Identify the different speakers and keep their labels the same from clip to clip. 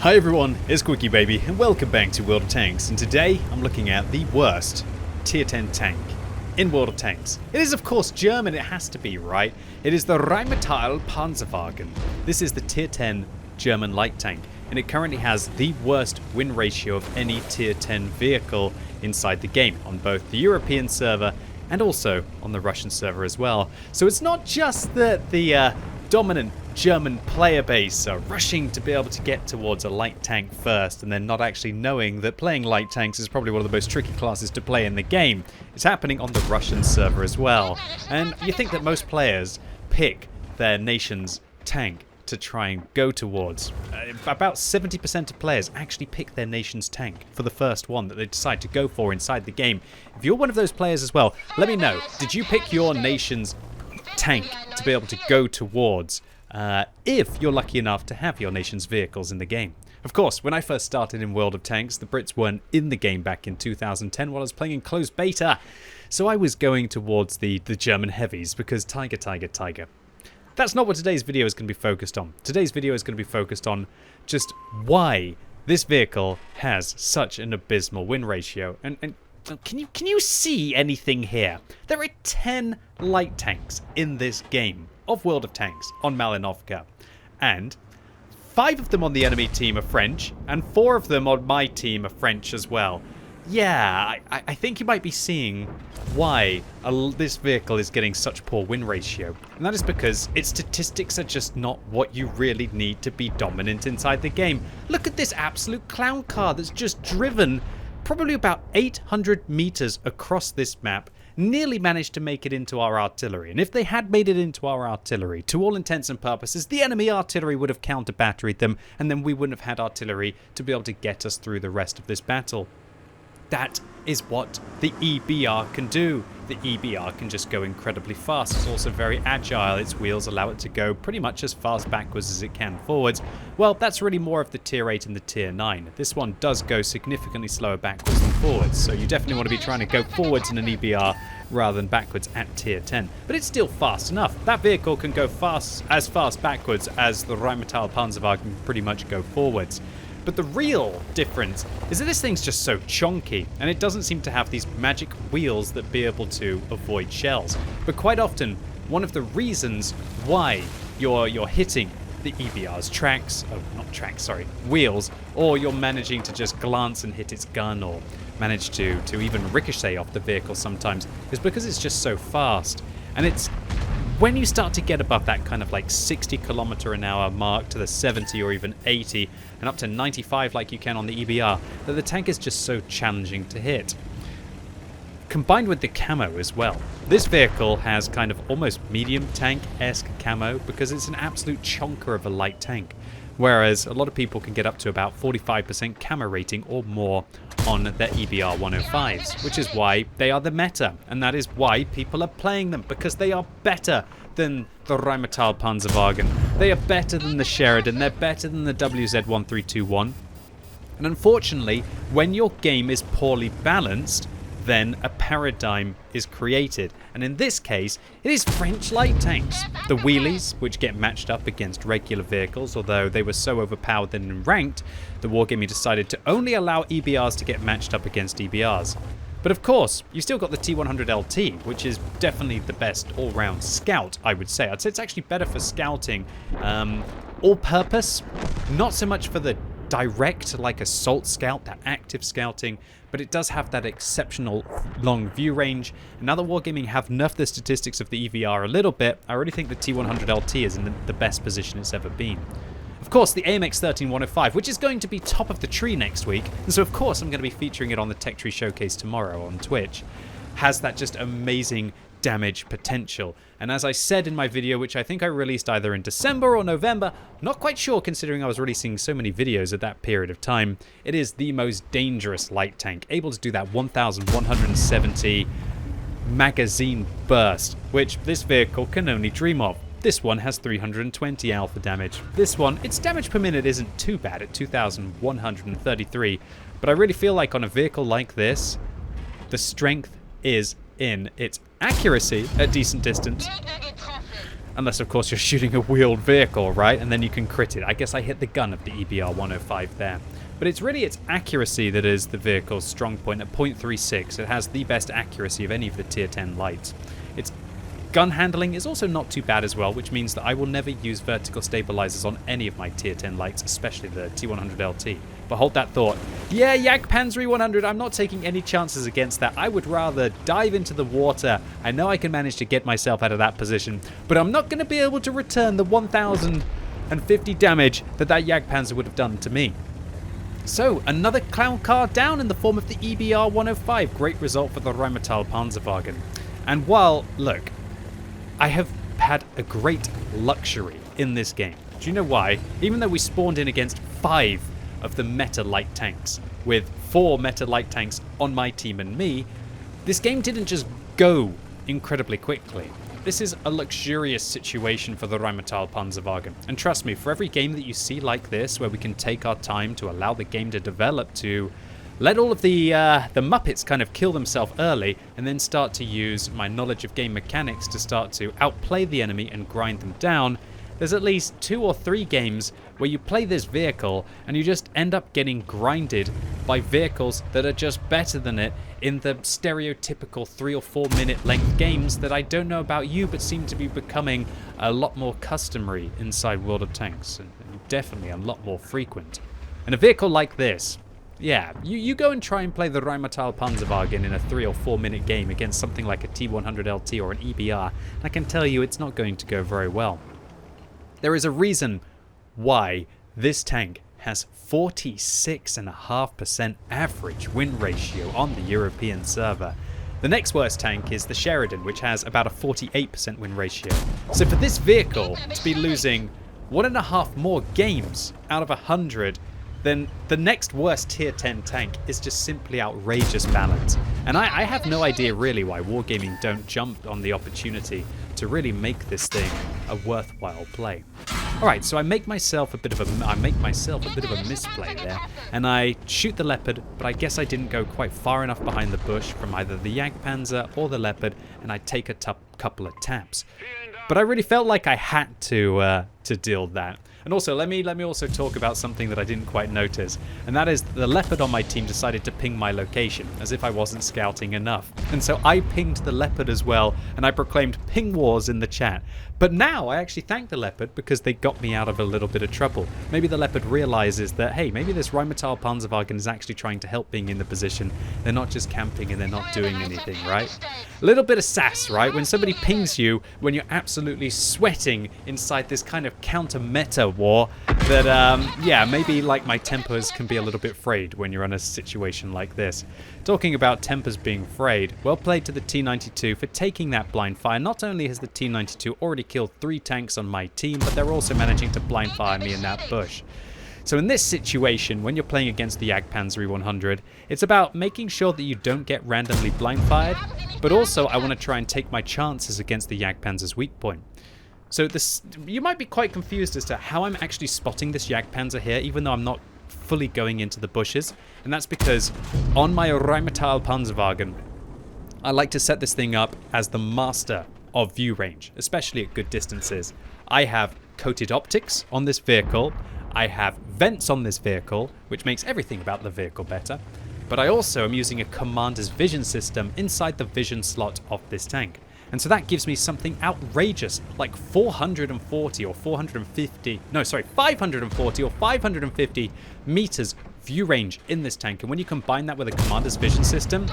Speaker 1: Hi everyone, it's QuickyBaby and welcome back to World of Tanks, and today I'm looking at the worst tier 10 tank in World of Tanks. It is of course German, it has to be, right? It is the Rheinmetall Panzerwagen. This is the tier 10 German light tank, and it currently has the worst win ratio of any tier 10 vehicle inside the game on both the European server and also on the Russian server as well. So it's not just that the dominant German player base are rushing to be able to get towards a light tank first and then not actually knowing that playing light tanks is probably one of the most tricky classes to play in the game. It's happening on the Russian server as well. And you think that most players pick their nation's tank to try and go towards. About 70% of players actually pick their nation's tank for the first one that they decide to go for inside the game. If you're one of those players as well, let me know. Did you pick your nation's tank to be able to go towards if you're lucky enough to have your nation's vehicles in the game? Of course, when I first started in World of Tanks, the Brits weren't in the game back in 2010 while I was playing in closed beta. So I was going towards the German heavies because tiger, tiger, tiger. That's not what today's video is going to be focused on. Today's video is going to be focused on just why this vehicle has such an abysmal win ratio. And can you see anything here? There are 10 light tanks in this game of World of Tanks on Malinovka, and 5 of them on the enemy team are French, and 4 of them on my team are French as well. Yeah, I think you might be seeing why this vehicle is getting such poor win ratio, and that is because its statistics are just not what you really need to be dominant inside the game. Look at this absolute clown car that's just driven probably about 800 meters across this map, nearly managed to make it into our artillery. And if they had made it into our artillery, to all intents and purposes, the enemy artillery would have counter-batteried them, and then we wouldn't have had artillery to be able to get us through the rest of this battle. That is what the EBR can do. The EBR can just go incredibly fast. It's also very agile. Its wheels allow it to go pretty much as fast backwards as it can forwards. Well, that's really more of the tier 8 and the tier 9. This one does go significantly slower backwards than forwards, so you definitely want to be trying to go forwards in an EBR rather than backwards at tier 10. But it's still fast enough. That vehicle can go fast backwards as the Rheinmetall Panzerwagen can pretty much go forwards. But the real difference is that this thing's just so chonky, and it doesn't seem to have these magic wheels that be able to avoid shells. But quite often, one of the reasons why you're hitting the EBR's wheels, or you're managing to just glance and hit its gun, or manage to even ricochet off the vehicle sometimes, is because it's just so fast. And it's when you start to get above that kind of like 60 km/h mark to the 70 or even 80 and up to 95 like you can on the EBR, that the tank is just so challenging to hit. Combined with the camo as well. This vehicle has kind of almost medium tank-esque camo because it's an absolute chonker of a light tank. Whereas a lot of people can get up to about 45% camo rating or more on their EBR 105s, which is why they are the meta, and that is why people are playing them, because they are better than the Rheinmetall Panzerwagen, they are better than the Sheridan, they're better than the WZ1321. And unfortunately, when your game is poorly balanced, then a paradigm is created. And in this case, it is French light tanks. The wheelies, which get matched up against regular vehicles, although they were so overpowered that in ranked, the Wargaming decided to only allow EBRs to get matched up against EBRs. But of course, you've still got the T100LT, which is definitely the best all-round scout, I would say. I'd say it's actually better for scouting. All-purpose, not so much for the direct, like assault scout, that active scouting, but it does have that exceptional long view range. And now that Wargaming have nerfed the statistics of the EVR a little bit, I really think the T100LT is in the best position it's ever been. Of course, the AMX 13105, which is going to be top of the tree next week, and so of course I'm going to be featuring it on the Tech Tree Showcase tomorrow on Twitch, has that just amazing damage potential. And as I said in my video, which I think I released either in December or November, not quite sure considering I was releasing so many videos at that period of time, it is the most dangerous light tank, able to do that 1170 magazine burst, which this vehicle can only dream of. This one has 320 alpha damage. This one, its damage per minute isn't too bad at 2,133, but I really feel like on a vehicle like this, the strength is in its accuracy at decent distance Unless, of course, you're shooting a wheeled vehicle, right? And then you can crit it. I guess I hit the gun of the EBR-105 there. But it's really its accuracy that is the vehicle's strong point at .36. It has the best accuracy of any of the tier 10 lights. Its gun handling is also not too bad as well, which means that I will never use vertical stabilizers on any of my tier 10 lights, especially the T100LT. But hold that thought. Yeah, Jagdpanzer 100, I'm not taking any chances against that. I would rather dive into the water. I know I can manage to get myself out of that position, but I'm not going to be able to return the 1,050 damage that Jagdpanzer would have done to me. So, another clown car down in the form of the EBR-105. Great result for the Rheinmetall Panzerwagen. And while, look, I have had a great luxury in this game. Do you know why? Even though we spawned in against 5 of the meta light tanks, with 4 meta light tanks on my team and me, this game didn't just go incredibly quickly. This is a luxurious situation for the Rheinmetall Panzerwagen. And trust me, for every game that you see like this, where we can take our time to allow the game to develop, to let all of the Muppets kind of kill themselves early, and then start to use my knowledge of game mechanics to start to outplay the enemy and grind them down, there's at least 2 or 3 games where you play this vehicle and you just end up getting grinded by vehicles that are just better than it in the stereotypical 3 or 4 minute length games that I don't know about you, but seem to be becoming a lot more customary inside World of Tanks, and definitely a lot more frequent. And a vehicle like this, yeah, you go and try and play the Rheinmetall Panzerwagen in a 3 or 4 minute game against something like a T100LT or an EBR, and I can tell you it's not going to go very well. There is a reason why this tank has 46.5% average win ratio on the European server. The next worst tank is the Sheridan, which has about a 48% win ratio. So for this vehicle to be losing 1.5 more games out of 100, then the next worst tier 10 tank is just simply outrageous balance. And I have no idea really why Wargaming don't jump on the opportunity to really make this thing a worthwhile play. Alright, so I make myself a bit of a misplay there, and I shoot the Leopard, but I guess I didn't go quite far enough behind the bush from either the Jagdpanzer or the Leopard, and I take a couple of taps. But I really felt like I had to deal that. And also, let me also talk about something that I didn't quite notice, and that is the Leopard on my team decided to ping my location, as if I wasn't scouting enough. And so I pinged the Leopard as well, and I proclaimed ping wars in the chat. But now I actually thank the Leopard because they got me out of a little bit of trouble. Maybe the Leopard realizes that, hey, maybe this Rheinmetall Panzerwagen is actually trying to help being in the position. They're not just camping and they're not doing anything, right? A little bit of sass, right? When somebody pings you when you're absolutely sweating inside this kind of counter-meta war, that, yeah, maybe like my tempers can be a little bit frayed when you're in a situation like this. Talking about tempers being frayed, well played to the T92 for taking that blind fire. Not only has the T92 already killed 3 tanks on my team, but they're also managing to blind fire me in that bush. So in this situation, when you're playing against the Jagdpanzer 100, it's about making sure that you don't get randomly blind fired, but also I want to try and take my chances against the Jagdpanzer's weak point. So this, you might be quite confused as to how I'm actually spotting this Jagdpanzer here, even though I'm not fully going into the bushes, and that's because on my Rheinmetall Panzerwagen, I like to set this thing up as the master of view range, especially at good distances. I have coated optics on this vehicle, I have vents on this vehicle, which makes everything about the vehicle better, but I also am using a commander's vision system inside the vision slot of this tank. And so that gives me something outrageous, like 540 or 550 meters view range in this tank. And when you combine that with a commander's vision system,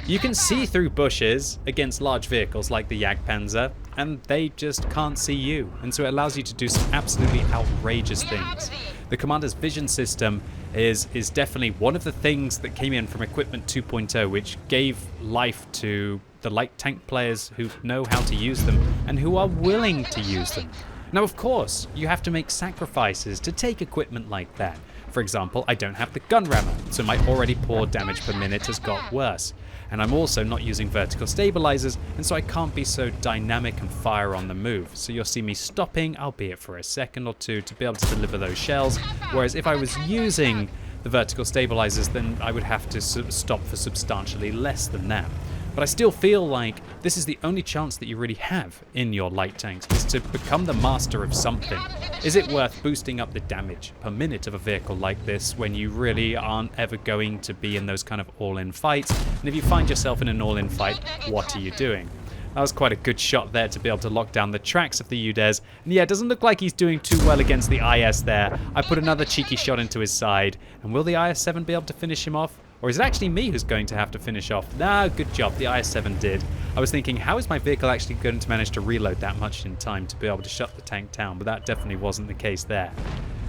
Speaker 1: you can see through bushes against large vehicles like the Jagdpanzer, and they just can't see you. And so it allows you to do some absolutely outrageous things. The commander's vision system is definitely one of the things that came in from Equipment 2.0, which gave life to the light tank players who know how to use them and who are willing to use them. Now, of course, you have to make sacrifices to take equipment like that. For example, I don't have the gun rammer, so my already poor damage per minute has got worse. And I'm also not using vertical stabilizers, and so I can't be so dynamic and fire on the move. So you'll see me stopping, albeit for a second or two, to be able to deliver those shells. Whereas if I was using the vertical stabilizers, then I would have to stop for substantially less than that. But I still feel like this is the only chance that you really have in your light tanks, is to become the master of something. Is it worth boosting up the damage per minute of a vehicle like this when you really aren't ever going to be in those kind of all-in fights? And if you find yourself in an all-in fight, what are you doing? That was quite a good shot there to be able to lock down the tracks of the UDES. And yeah, it doesn't look like he's doing too well against the IS there. I put another cheeky shot into his side. And will the IS-7 be able to finish him off? Or is it actually me who's going to have to finish off? Nah, good job, the IS-7 did. I was thinking, how is my vehicle actually going to manage to reload that much in time to be able to shut the tank down? But that definitely wasn't the case there.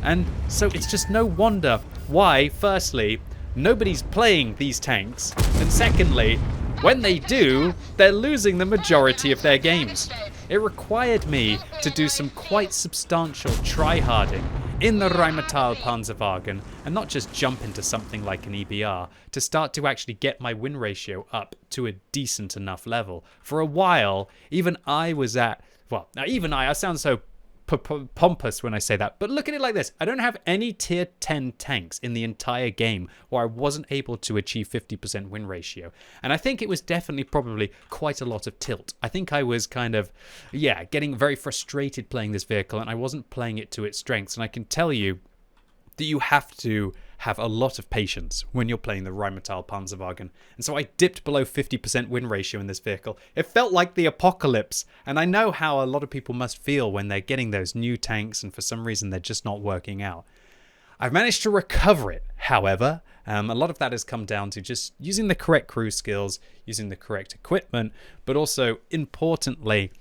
Speaker 1: And so it's just no wonder why, firstly, nobody's playing these tanks. And secondly, when they do, they're losing the majority of their games. It required me to do some quite substantial try-harding in the Rheinmetall Panzerwagen, and not just jump into something like an EBR, to start to actually get my win ratio up to a decent enough level. For a while, even I was at, well, now even I sound so pompous when I say that, but look at it like this. I don't have any tier 10 tanks in the entire game where I wasn't able to achieve 50% win ratio. And I think it was definitely probably quite a lot of tilt. I think I was kind of, yeah, getting very frustrated playing this vehicle, and I wasn't playing it to its strengths. And I can tell you that you have to have a lot of patience when you're playing the Rheinmetall Panzerwagen. And so I dipped below 50% win ratio in this vehicle. It felt like the apocalypse. And I know how a lot of people must feel when they're getting those new tanks and for some reason they're just not working out. I've managed to recover it, however. A lot of that has come down to just using the correct crew skills, using the correct equipment, but also, importantly,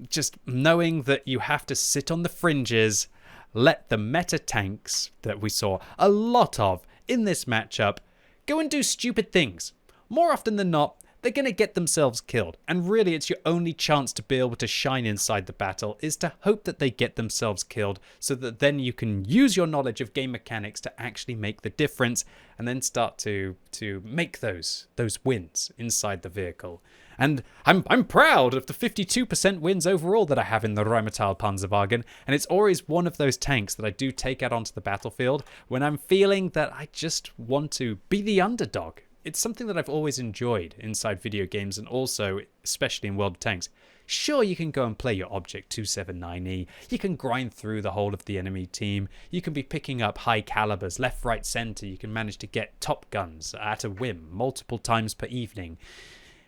Speaker 1: just knowing that you have to sit on the fringes, let the meta tanks that we saw a lot of in this matchup go and do stupid things. More often than not, they're going to get themselves killed. And really, it's your only chance to be able to shine inside the battle is to hope that they get themselves killed so that then you can use your knowledge of game mechanics to actually make the difference and then start to make those wins inside the vehicle. And I'm proud of the 52% wins overall that I have in the Rheinmetall Panzerwagen, and it's always one of those tanks that I do take out onto the battlefield when I'm feeling that I just want to be the underdog. It's something that I've always enjoyed inside video games, and also especially in World of Tanks. Sure, you can go and play your Object 279E, you can grind through the whole of the enemy team, you can be picking up high calibers left, right, center, you can manage to get top guns at a whim multiple times per evening.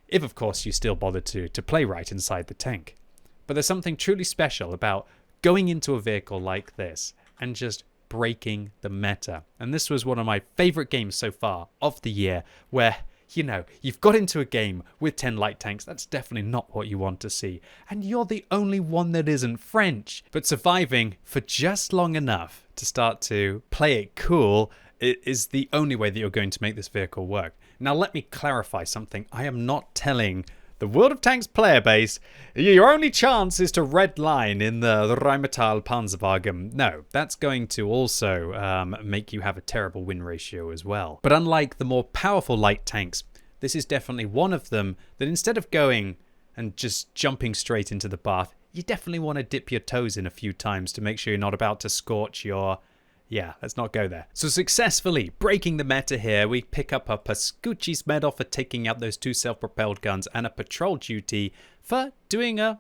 Speaker 1: If, of course, you still bother to play right inside the tank. But there's something truly special about going into a vehicle like this and just breaking the meta. And this was one of my favorite games so far of the year where, you know, you've got into a game with 10 light tanks. That's definitely not what you want to see. And you're the only one that isn't French. But surviving for just long enough to start to play it cool is the only way that you're going to make this vehicle work. Now, let me clarify something. I am not telling the World of Tanks player base, your only chance is to red line in the Rheinmetall Panzerwagen. No, that's going to also make you have a terrible win ratio as well. But unlike the more powerful light tanks, this is definitely one of them that instead of going and just jumping straight into the bath, you definitely want to dip your toes in a few times to make sure you're not about to scorch your... Yeah, let's not go there. So successfully breaking the meta here, we pick up a Pascucci's medal for taking out those 2 self-propelled guns and a patrol duty for doing a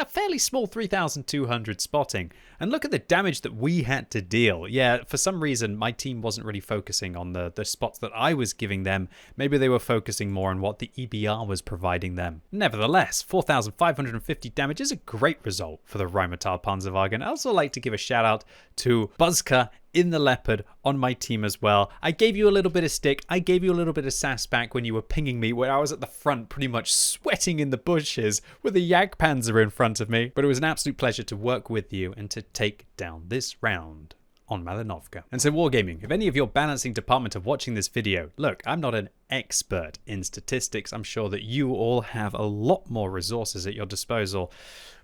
Speaker 1: fairly small 3,200 spotting. And look at the damage that we had to deal. Yeah, for some reason, my team wasn't really focusing on the spots that I was giving them. Maybe they were focusing more on what the EBR was providing them. Nevertheless, 4,550 damage is a great result for the Rheinmetall Panzerwagen. I also like to give a shout out to Buzzka in the Leopard on my team as well. I gave you a little bit of stick. I gave you a little bit of sass back when you were pinging me, where I was at the front pretty much sweating in the bushes with a Jagdpanzer in front of me. But it was an absolute pleasure to work with you and to take down this round on Malinovka. And so Wargaming, if any of your balancing department are watching this video, look, I'm not an expert in statistics. I'm sure that you all have a lot more resources at your disposal.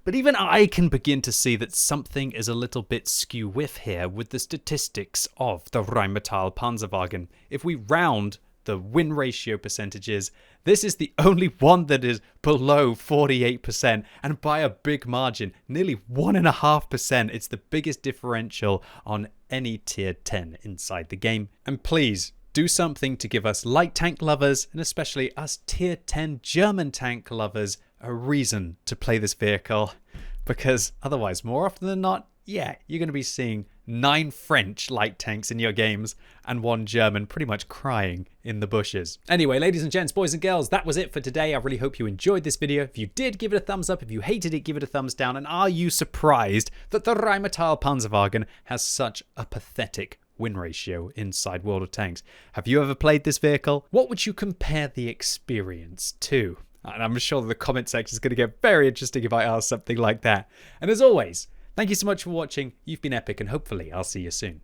Speaker 1: But even I can begin to see that something is a little bit skew-whiff here with the statistics of the Rheinmetall Panzerwagen. If we round the win ratio percentages, this is the only one that is below 48%, and by a big margin, nearly 1.5%. It's the biggest differential on any tier 10 inside the game. And please, Do something to give us light tank lovers, and especially us tier 10 German tank lovers, a reason to play this vehicle. Because otherwise, more often than not, yeah, you're going to be seeing 9 French light tanks in your games and 1 German pretty much crying in the bushes. Anyway, ladies and gents, boys and girls, that was it for today. I really hope you enjoyed this video. If you did, give it a thumbs up. If you hated it, give it a thumbs down. And are you surprised that the Rheinmetall Panzerwagen has such a pathetic win ratio inside World of Tanks? Have you ever played this vehicle? What would you compare the experience to? And I'm sure the comment section is going to get very interesting if I ask something like that. And as always, thank you so much for watching. You've been epic, and hopefully I'll see you soon.